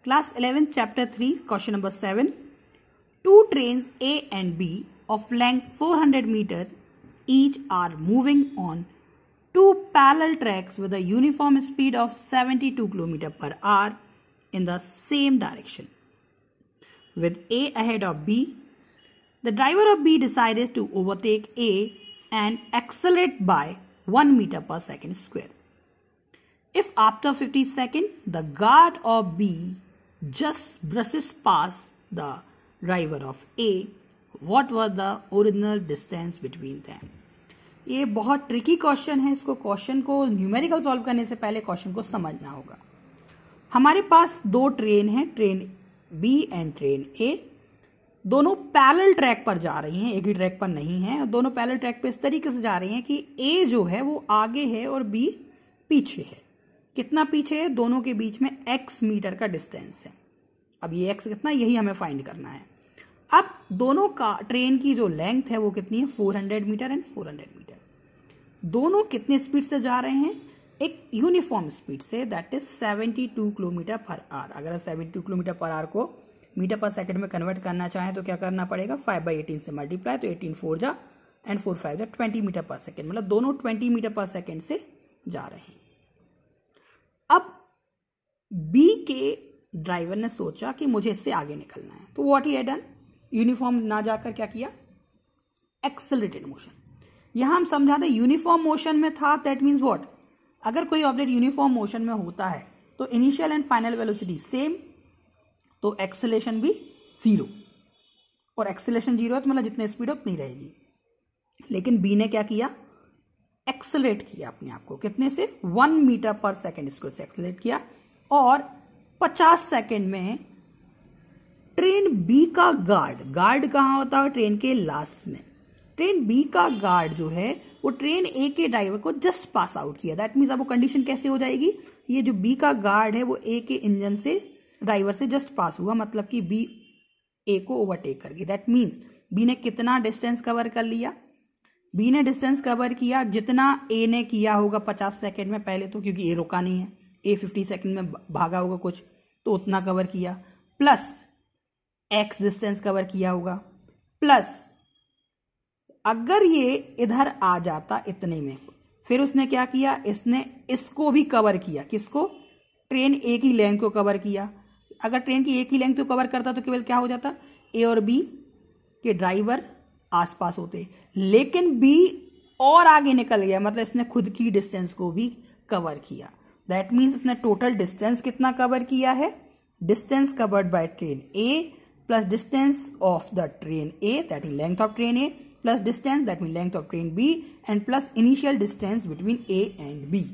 Class 11, Chapter 3, question number 7. Two trains A and B of length 400 meter each are moving on two parallel tracks with a uniform speed of 72 km per hour in the same direction. With A ahead of B, the driver of B decided to overtake A and accelerate by 1 meter per second square. If after 50 seconds, the guard of B just brushes past the driver of A, what was the original distance between them? ये बहुत tricky question है. इसको question को numerical solve करने से पहले question को समझना होगा. हमारे पास दो ट्रेन हैं, ट्रेन बी एंड ट्रेन ए. दोनों पैरेलल ट्रैक पर जा रही हैं, एक ही ट्रैक पर नहीं है. दोनों पैरेलल ट्रैक पे इस तरीके से जा रही हैं कि ए जो है वो आगे है और बी पीछे है. कितना पीछे है? दोनों के बीच में x मीटर का डिस्टेंस है. अब ये x कितना, यही हमें फाइंड करना है. अब दोनों का ट्रेन की जो लेंथ है वो कितनी है? 400 मीटर एंड 400 मीटर. दोनों कितने स्पीड से जा रहे हैं? एक यूनिफॉर्म स्पीड से, that is 72 kilometre per our. अगर 72 किलोमीटर पर आवर को मीटर पर सेकंड में कन्वर्ट करना चाहें तो क्या करना पड़ेगा? 5/18 से मल्टीप्लाई, तो 18 4 जा एंड 4 5 जा 20 मीटर पर सेकंड. मतलब दोनों 20 मीटर पर सेकंड से जा रहे हैं. अब बी के ड्राइवर ने सोचा कि मुझे इससे आगे निकलना है, तो what he had done, uniform ना जाकर क्या किया? Accelerated motion. यहां हम समझा दें यूनिफॉर्म मोशन में था, दैट मीन्स व्हाट, अगर कोई ऑब्जेक्ट यूनिफॉर्म मोशन में होता है तो initial and final velocity same, तो एक्सेलरेशन भी 0. और एक्सेलरेशन 0 है तो मतलब जितने स्पीड हो उतनी रहेगी. लेकिन बी ने क्या किया? एक्सेलरेट किया अपने आप को. कितने से? 1 मीटर पर सेकेंड स्क्वायर से एक्सेलरेट किया. और 50 सेकेंड में ट्रेन बी का गार्ड कहां होता है? ट्रेन के लास्ट में. ट्रेन बी का गार्ड जो है वो ट्रेन ए के ड्राइवर को जस्ट पास आउट किया. दैट मीन्स अब वो कंडीशन कैसे हो जाएगी? ये जो बी का गार्ड है वो ए के इंजन से, ड्राइवर से जस्ट पास हुआ, मतलब कि बी ए को ओवरटेक कर गई. दैट मीन्स बी ने कितना डिस्टेंस कवर कर लिया? बी ने डिस्टेंस कवर किया जितना ए ने किया होगा 50 सेकेंड में पहले, तो क्योंकि ए रुका नहीं है, ए 50 सेकेंड में भागा होगा कुछ, तो उतना कवर किया, प्लस एक्स डिस्टेंस कवर किया होगा, प्लस अगर ये इधर आ जाता इतने में, फिर उसने क्या किया? इसने इसको भी कवर किया. किसको? ट्रेन ए की लेंथ को कवर किया. अगर ट्रेन की ए की लेंथ को कवर करता तो केवल क्या हो जाता? ए और बी के ड्राइवर आसपास होते. लेकिन बी और आगे निकल गया, मतलब इसने खुद की डिस्टेंस को भी कवर किया. दैट मीन्स इसने टोटल डिस्टेंस कितना कवर किया है? Distance covered by train A plus distance of the train A, that is length of train A, plus distance that mean length of train B, and plus initial distance between A and B.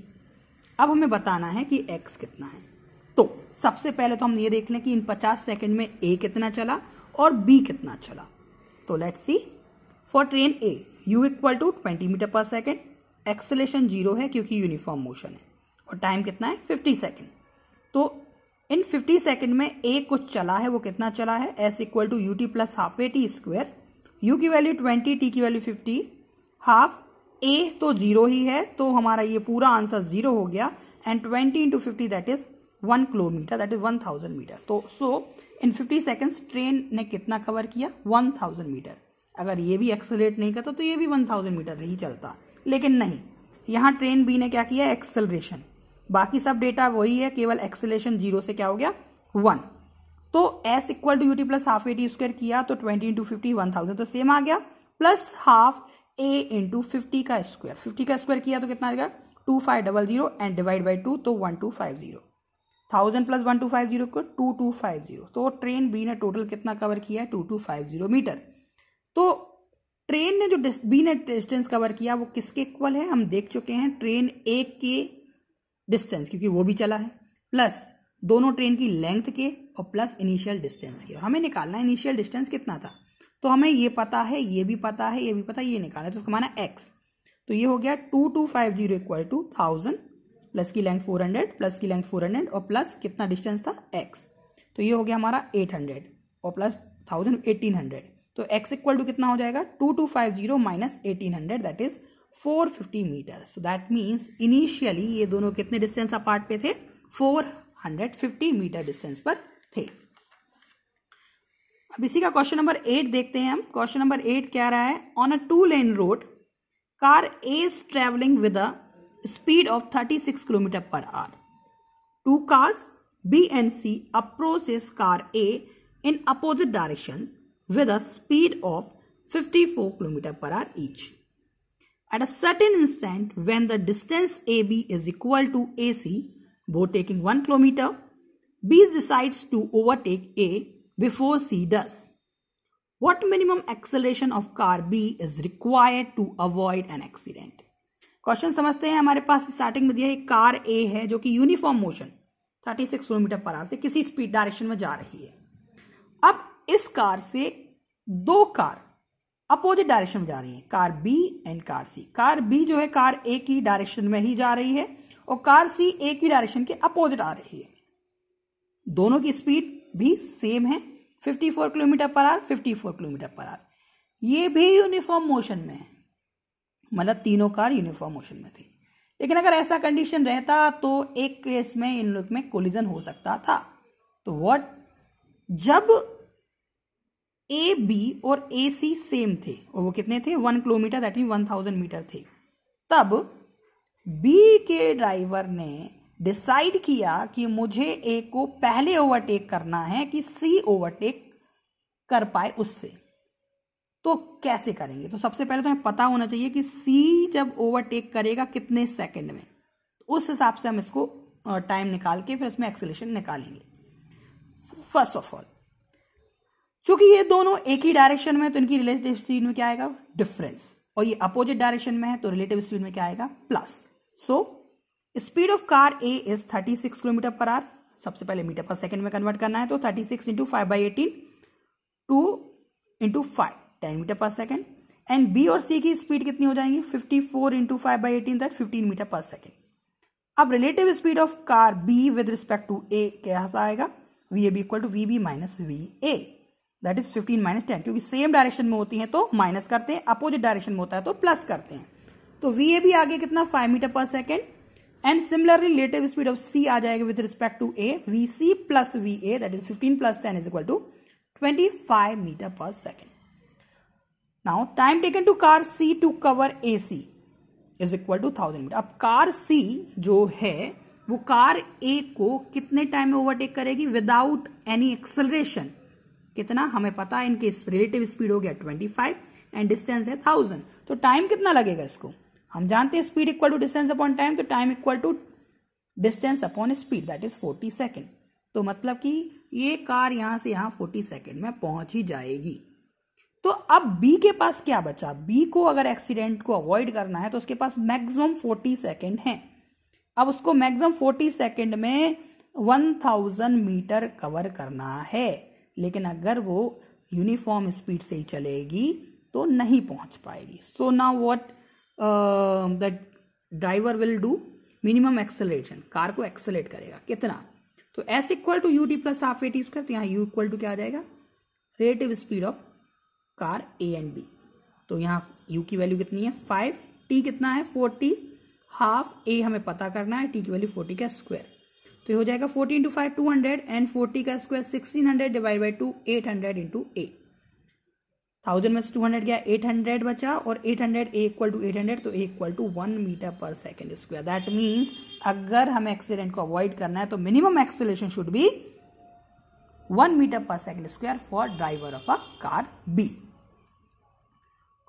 अब हमें बताना है कि x कितना है. तो सबसे पहले तो हम ये देख लें कि इन 50 सेकंड में a कितना चला और b कितना चला. तो let's see. For train a u equal to 20 metre per second. Acceleration 0 है क्योंकि यूनिफॉर्म मोशन है, और टाइम कितना है? 50 सेकेंड. तो इन 50 सेकेंड में a कुछ चला है, वो कितना चला है? s equal to ut plus half a t square. u की वैल्यू 20, t की वैल्यू 50, हाफ a तो 0 ही है, तो हमारा ये पूरा आंसर 0 हो गया. And 20 into 50 that is 1 kilometre, that is 1000 metre. तो सो इन 50 सेकेंड्स ट्रेन ने कितना कवर किया? 1000 मीटर. अगर ये भी एक्सेलरेट नहीं करता तो ये भी 1000 मीटर ही चलता, लेकिन नहीं, यहां ट्रेन बी ने क्या किया? एक्सेलरेशन. बाकी सब डेटा वही है, केवल एक्सेलरेशन 0 से क्या हो गया? 1. तो s equal to ut plus half a t square किया तो 20 इंटू 50 1000 तो सेम आ गया, प्लस हाफ ए इंटू 50 का स्क्वायर. 50 का स्क्वायर किया तो कितना आ गया? 2500 एंड डिवाइड बाई 2 तो 1250. 1000 प्लस 1250 को 2250. तो ट्रेन बी ने टोटल कितना कवर किया है? 2250 मीटर. तो ट्रेन ने जो बी ने डिस्टेंस कवर किया वो किसके इक्वल है? हम देख चुके हैं, ट्रेन ए के डिस्टेंस, क्योंकि वो भी चला है, प्लस दोनों ट्रेन की लेंथ के, और प्लस इनिशियल डिस्टेंस के. हमें निकालना है इनिशियल डिस्टेंस कितना था. तो हमें ये पता है, ये भी पता है, ये भी पता है, ये निकालना है, तो उसका माना x. तो ये हो गया 2250 इक्वल टू 1000 प्लस की लेंथ 400 प्लस की लेंथ 400 और प्लस कितना डिस्टेंस था? x. तो ये हो गया हमारा 800 और प्लस 1000 1800. तो x इक्वल टू कितना हो जाएगा? 2250 minus 1800 that is 450 metre. So that means initially ये दोनों कितने डिस्टेंस अपार्ट पे थे? 450 मीटर डिस्टेंस पर थे। अब इसी का क्वेश्चन नंबर 8 देखते हैं हम। क्वेश्चन नंबर 8 क्या रहा है? On a 2-lane road car A is traveling with a speed of 36 km per hour. Two cars B and C approaches car A in opposite directions with a speed of 54 km per hour each. At a certain instant, when the distance AB is equal to AC, both taking 1 km, B decides to overtake A before C does. What minimum acceleration of car B is required to avoid an accident? Question समझते हैं। हमारे पास starting में दिया है car A है जो कि uniform motion 36 kilometre per our से किसी स्पीड डायरेक्शन में जा रही है। अब इस कार से दो कार अपोजिट डायरेक्शन में जा रही है, car B and car C। Car B जो है कार A की डायरेक्शन में ही जा रही है और कार C A की डायरेक्शन के अपोजिट आ रही है। दोनों की स्पीड भी सेम है, 54 kilometre per our, 54 kilometre per our. ये भी यूनिफॉर्म मोशन में है, मतलब तीनों कार यूनिफॉर्म मोशन में थी। लेकिन अगर ऐसा कंडीशन रहता तो एक केस में इन लोग में कोलिजन हो सकता था। तो व्हाट, जब ए बी और ए सी सेम थे और वो कितने थे? 1 किलोमीटर, दैट मीन 1000 मीटर थे, तब बी के ड्राइवर ने डिसाइड किया कि मुझे ए को पहले ओवरटेक करना है कि सी ओवरटेक कर पाए उससे। तो कैसे करेंगे? तो सबसे पहले तो हमें पता होना चाहिए कि सी जब ओवरटेक करेगा कितने सेकंड में, उस हिसाब से हम इसको टाइम निकाल के फिर इसमें एक्सेलरेशन निकालेंगे। फर्स्ट ऑफ ऑल, चूंकि ये दोनों एक ही डायरेक्शन में है तो इनकी रिलेटिव स्पीड में क्या आएगा? डिफरेंस। और ये अपोजिट डायरेक्शन में है तो रिलेटिव स्पीड में क्या आएगा? Plus. So speed of car A is 36 kilometre per our. सबसे पहले मीटर पर सेकंड में कन्वर्ट करना है तो 36 into 5/18 2 into 5 10 metre per second. And B और सी की स्पीड कितनी हो जाएंगी? 54 into 5/18 that 15 metre per second. अब relative speed of car B with respect to A कैसा आएगा? V A B equal to V B minus V A, that is 15 minus 10। क्योंकि same direction में होती है तो माइनस करते हैं, अपोजिट डायरेक्शन में होता है तो प्लस करते हैं। तो वी ए बी आगे कितना? 5 metre per second. And similarly relative speed of C आ जाएगा with respect to A, V C plus V A, that is 15 plus 10 is equal to 25 metre per second. Now time taken to car C to cover A C is equal to 1000 metre. अब car C जो है वो car ए को कितने time में overtake करेगी without any acceleration? कितना? हमें पता है इनके रिलेटिव स्पीड हो गया 25 एंड डिस्टेंस है 1000। तो टाइम कितना लगेगा इसको? हम जानते हैं speed equal to distance upon time, तो time equal to distance upon speed, that is 40 second. तो मतलब कि ये कार यहां से यहां 40 सेकेंड में पहुंच ही जाएगी। तो अब बी के पास क्या बचा? बी को अगर एक्सीडेंट को अवॉइड करना है तो उसके पास मैक्सिमम 40 सेकेंड है। अब उसको मैक्सिमम 40 सेकेंड में 1000 मीटर कवर करना है, लेकिन अगर वो यूनिफॉर्म स्पीड से ही चलेगी तो नहीं पहुंच पाएगी। So now what the driver will do? Minimum acceleration, car को एक्सेलरेट करेगा कितना? तो s equal to u t plus half a t square. तो यहाँ यू इक्वल टू क्या आ जाएगा? Relative speed of car A and B. तो यहाँ यू की वैल्यू कितनी है? 5, टी कितना है? 40, हाफ ए हमें पता करना है, टी की वैल्यू 40 का स्क्वायर। तो ये हो जाएगा 40 इंटू 5 200 एंड 40 का स्क्वायर 1600 डिवाइड बाई 2 800 इंटू ए। 1000 में से 200 गया, 800 बचा और 800 ए इक्वल टू 800, तो a equal to 1 metre per second square. That means अगर हमें एक्सीडेंट को अवॉइड करना है तो minimum acceleration should be 1 metre per second square for driver of a car B.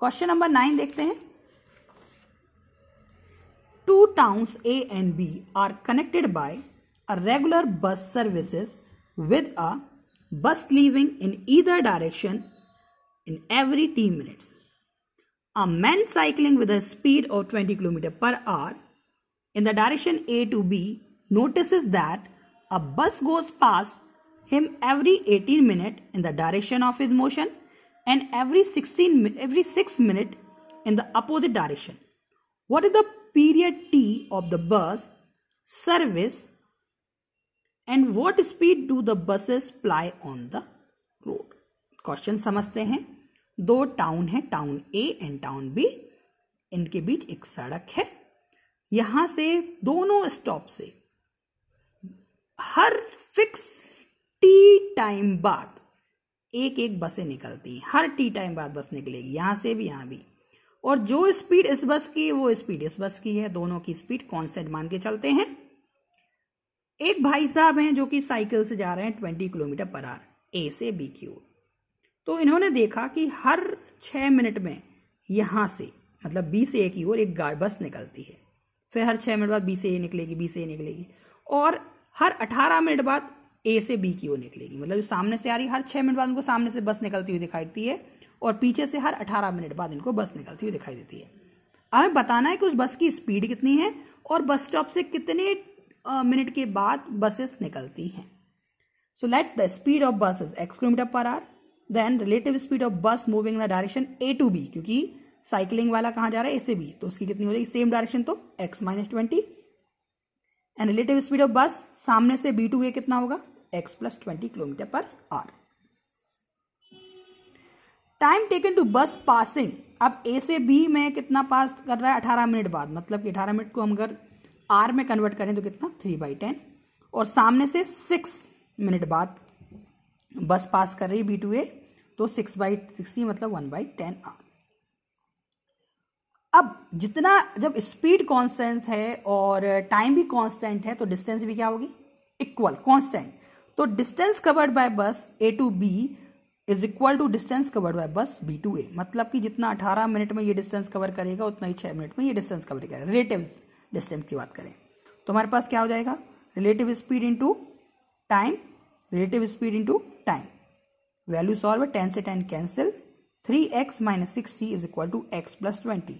Question number 9 देखते हैं। Two towns A and B are connected by a regular bus services with a bus leaving in either direction in every 10 minutes. A man cycling with a speed of 20 km per hour in the direction A to B notices that a bus goes past him every 18 minutes in the direction of his motion and every 6 minutes in the opposite direction. What is the period T of the bus service and what speed do the buses ply on the road? Question समझते हैं। दो town है, town A and town B, इनके बीच एक सड़क है। यहां से दोनों स्टॉप से हर फिक्स टी टाइम बाद एक एक बसें निकलती हैं, हर टी टाइम बाद बस निकलेगी, यहां से भी यहां भी। और जो स्पीड इस बस की है वो स्पीड इस बस की है, दोनों की स्पीड कांस्टेंट मान के चलते हैं। एक भाई साहब हैं जो कि साइकिल से जा रहे हैं 20 किलोमीटर पर आवर ए से बी की ओर। तो इन्होंने देखा कि हर 6 मिनट में यहां से मतलब बी से ए की ओर एक बस निकलती है, फिर हर 6 मिनट बाद बी से ए निकलेगी, बी से ए निकलेगी, और हर 18 मिनट बाद ए से बी की ओर निकलेगी। मतलब जो सामने से आ रही हर 6 मिनट बाद उनको सामने से बस निकलती हुई दिखाई देती है, और पीछे से हर 18 मिनट बाद इनको बस निकलती हुई दिखाई देती है। हमें बताना है कि उस बस की स्पीड कितनी है और बस स्टॉप से कितने मिनट के बाद बसेस निकलती हैं। So let the speed of bus is x kilometre per hour, then relative speed of bus moving in the direction a to b, क्योंकि साइकिलिंग वाला कहां जा रहा है ए से बी, तो उसकी कितनी हो जाएगी सेम डायरेक्शन, तो x - 20, and relative speed of बस सामने से b टू a कितना होगा x + 20 kilometre per hour. Time taken to bus passing, अब ए से बी में कितना पास कर रहा है 18 मिनट बाद, मतलब कि 18 मिनट को हम अगर आर में कन्वर्ट करें तो कितना 3/10, और सामने से 6 मिनट बाद बस पास कर रही है बी टू ए, तो 6/60 मतलब 1/10 आर। अब जितना जब स्पीड कांस्टेंट है और टाइम भी कांस्टेंट है तो डिस्टेंस भी क्या होगी इक्वल कांस्टेंट। तो distance covered by bus A to B is equal to distance covered by bus B to A, मतलब कि जितना 18 मिनट में ये डिस्टेंस कवर करेगा उतना ही 6 मिनट में ये डिस्टेंस कवर करेगा। रिलेटिव डिस्टेंस की बात करें तो हमारे पास क्या हो जाएगा relative speed into time, relative speed into time, value solve 10 से 10 cancel, 3x - 60 is equal to x + 20।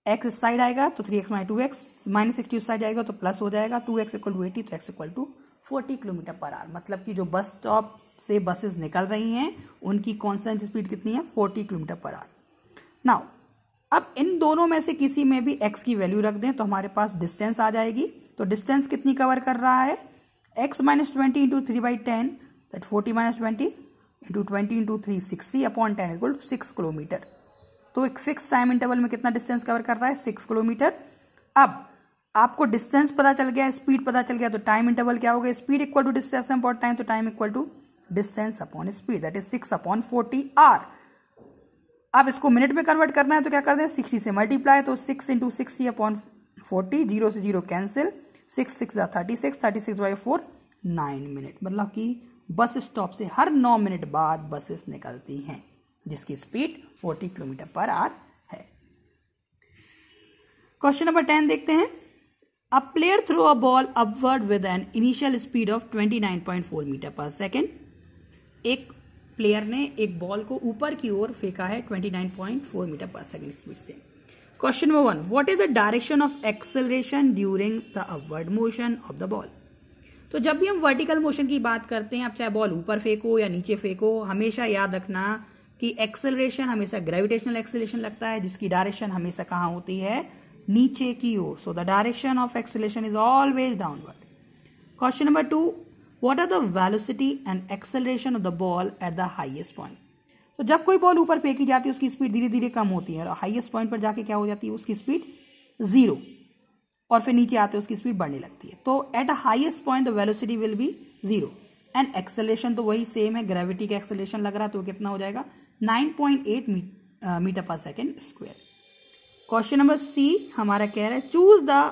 x इस साइड आएगा तो 3x - 2x, -60 उस साइड आएगा तो प्लस हो जाएगा, 2x = 80 तो x = 40 किलोमीटर पर आवर। मतलब कि जो बस स्टॉप से बसेस निकल रही हैं उनकी कांस्टेंट स्पीड कितनी है 40 किलोमीटर पर आवर। नाउ अब इन दोनों में से किसी में भी x की वैल्यू रख दें तो हमारे पास डिस्टेंस आ जाएगी। तो डिस्टेंस कितनी कवर कर रहा है x - 20 into 3/10 that 40 - 20 into 20 into 3 60/10 equal to 6 kilometre. तो एक फिक्स टाइम इंटरवल में कितना डिस्टेंस कवर कर रहा है 6 किलोमीटर। अब आपको डिस्टेंस पता चल गया, स्पीड पता चल गया, तो टाइम इंटरवल क्या होगा speed equal to distance upon time, तो time equal to distance upon speed that is 6/40 hour. अब इसको मिनट में कन्वर्ट करना है तो क्या कर दें 60 से मल्टीप्लाई, तो 6 इंटू 60/40, 0 से 0 कैंसिल, 6 6 36, 36/4 9 मिनट। मतलब कि बस स्टॉप से हर 9 मिनट बाद बसेस निकलती हैं जिसकी स्पीड 40 किलोमीटर पर आवर है। क्वेश्चन नंबर 10 देखते हैं। A player throw a ball upward with an initial speed of 29.4 metre per second. एक प्लेयर ने एक बॉल को ऊपर की ओर फेंका है 29.4 मीटर पर सेकेंड स्पीड से। Question number 1, what is the direction of acceleration during the upward motion of the ball. तो जब भी हम वर्टिकल मोशन की बात करते हैं, आप चाहे बॉल ऊपर फेंको या नीचे फेंको, हमेशा याद रखना कि एक्सेलरेशन हमेशा ग्रेविटेशनल एक्सेलरेशन लगता है जिसकी डायरेक्शन हमेशा कहां होती है नीचे की ओर। So the direction of acceleration is always downward. Question number 2, what are the velocity and acceleration of the ball at the highest point. तो जब कोई बॉल ऊपर फेंकी जाती है उसकी स्पीड धीरे धीरे कम होती है और हाईएस्ट पॉइंट पर जाके क्या हो जाती है उसकी स्पीड 0, और फिर नीचे आते उसकी स्पीड बढ़ने लगती है। तो eight the highest point the velocity will be 0 and acceleration तो वही सेम है, ग्रेविटी का एक्सेलरेशन लग रहा है तो कितना हो जाएगा 9.8 metre per second square. Question number C हमारा कह रहा है choose the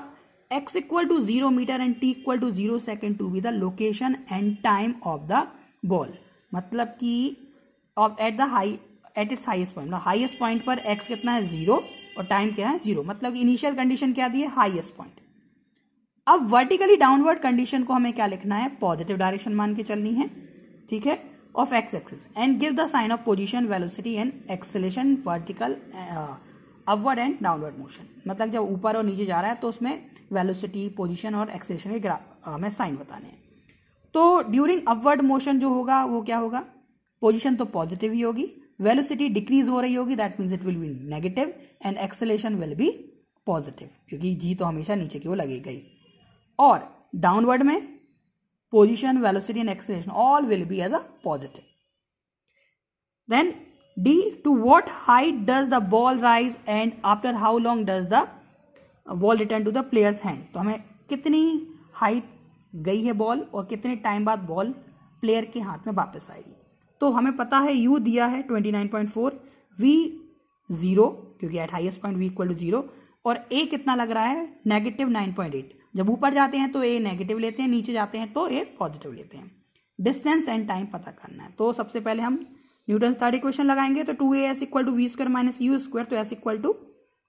x = 0 metre and t = 0 second to be the location and time of the ball. मतलब कि at its highest point, highest point पर x कितना है 0 और टाइम क्या है 0, मतलब कि इनिशियल कंडीशन क्या दी है हाईएस्ट पॉइंट। अब वर्टिकली डाउनवर्ड कंडीशन को हमें क्या लिखना है पॉजिटिव डायरेक्शन मान के चलनी है, ठीक है, of x axis and give the sign of position velocity and acceleration vertical upward and downward motion. मतलब जब ऊपर और नीचे जा रहा है तो उसमें वेलोसिटी पोजीशन और एक्सेलरेशन के हमें साइन बताने हैं। तो ड्यूरिंग अपवर्ड मोशन जो होगा वो क्या होगा, पोजीशन तो पॉजिटिव ही होगी, वेलोसिटी डिक्रीज हो रही होगी that means it will be negative and acceleration will be positive क्योंकि जी तो हमेशा नीचे की ओर लगेगा ही। और डाउनवर्ड में position velocity and acceleration all will be as a positive. Then D, to what height does the ball rise and after how long does the ball return to the player's hand। तो हमें कितनी height गई है ball और कितने time बाद ball player के हाथ में वापस आएगी। तो हमें पता है u दिया है 29.4, v 0 क्योंकि at highest point v equal to 0, और a कितना लग रहा है नेगेटिव 9.8। जब ऊपर जाते हैं तो a नेगेटिव लेते हैं, नीचे जाते हैं तो a पॉजिटिव लेते हैं। डिस्टेंस एंड टाइम पता करना है। तो सबसे पहले हम न्यूटन थर्ड इक्वेशन लगाएंगे। तो 2as equal to v square minus u square, तो s equal to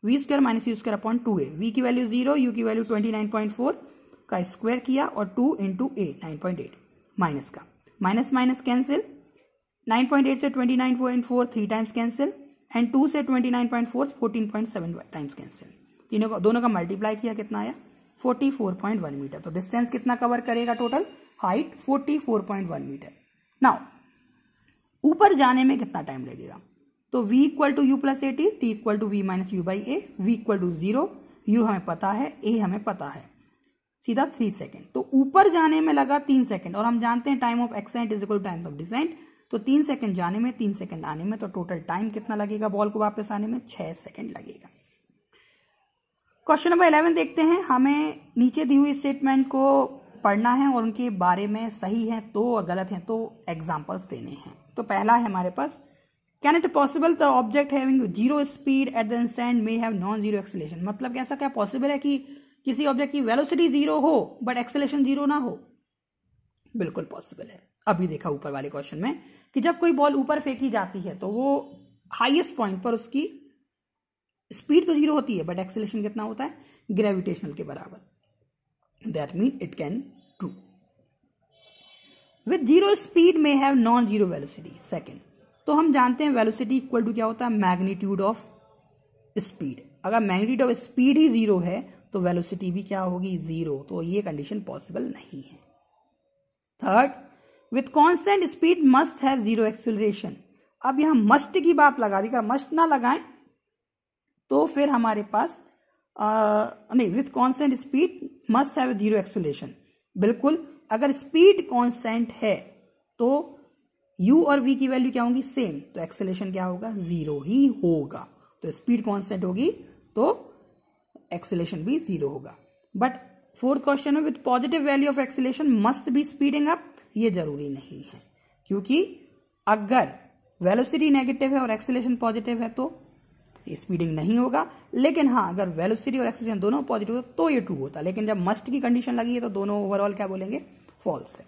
v square minus u square upon 2a। v की वैल्यू 0, u की वैल्यू 29.4 का स्क्वायर किया और 2 इंटू a 9.8 माइनस का माइनस माइनस कैंसिल, 9.8 से 29.4 3 टाइम्स कैंसिल एंड 2 से 29.4 14.7 times cancel. दोनों का मल्टीप्लाई किया, कितना आया 44.1 मीटर। तो डिस्टेंस कितना कवर करेगा टोटल, हाइट 44.1 मीटर। नाउ ऊपर जाने में कितना टाइम लगेगा, तो v equal to u plus 80, t equal to v minus u by a, v equal to 0, u हमें पता है, a हमें पता है, सीधा 3 सेकेंड। तो ऊपर जाने में लगा 3 सेकेंड और हम जानते हैं time of ascent is equal to time of descent. तो 3 सेकेंड जाने में 3 सेकेंड आने में, तो टोटल टाइम कितना लगेगा बॉल को वापस आने में, 6 सेकेंड लगेगा। क्वेश्चन नंबर 11 देखते हैं। हमें नीचे दी हुई स्टेटमेंट को पढ़ना है और उनके बारे में सही है तो और गलत है तो एग्जाम्पल्स देने हैं। तो पहला है हमारे पास, can it possible the object having zero speed at the instant may have non zero acceleration. मतलब कैसा क्या पॉसिबल है कि किसी ऑब्जेक्ट की वेलोसिटी 0 हो बट एक्सेलरेशन 0 ना हो? बिल्कुल पॉसिबल है। अभी देखा ऊपर वाले क्वेश्चन में कि जब कोई बॉल ऊपर फेंकी जाती है तो वो हाईएस्ट पॉइंट पर उसकी स्पीड तो 0 होती है बट एक्सेलरेशन कितना होता है, ग्रेविटेशनल के बराबर। That mean it can true. With zero speed may have non zero velocity. Second, तो हम जानते हैं वेलोसिटी इक्वल टू क्या होता है, मैग्नीट्यूड ऑफ स्पीड। अगर मैग्नीट्यूड ऑफ स्पीड ही 0 है तो वेलोसिटी भी क्या होगी, 0। तो ये कंडीशन पॉसिबल नहीं है। Third, with constant speed must have zero acceleration. अब यहां मस्ट की बात लगा दी, अगर मस्ट ना लगाएं तो फिर हमारे पास नहीं, with constant speed must have zero acceleration. बिल्कुल, अगर स्पीड कांस्टेंट है तो u और v की वैल्यू क्या होगी, सेम, तो एक्सेलरेशन क्या होगा, 0 ही होगा। तो स्पीड कांस्टेंट होगी तो एक्सेलरेशन भी 0 होगा। बट फोर्थ क्वेश्चन में, with positive value of acceleration must be speeding up, ये जरूरी नहीं है, क्योंकि अगर वेलोसिटी नेगेटिव है और एक्सेलरेशन पॉजिटिव है तो स्पीडिंग नहीं होगा। लेकिन हाँ, अगर वेलोसिटी और एक्सेलरेशन दोनों पॉजिटिव हो तो ये ट्रू होता है। लेकिन जब मस्ट की कंडीशन लगी है तो दोनों ओवरऑल क्या बोलेंगे, फॉल्स है।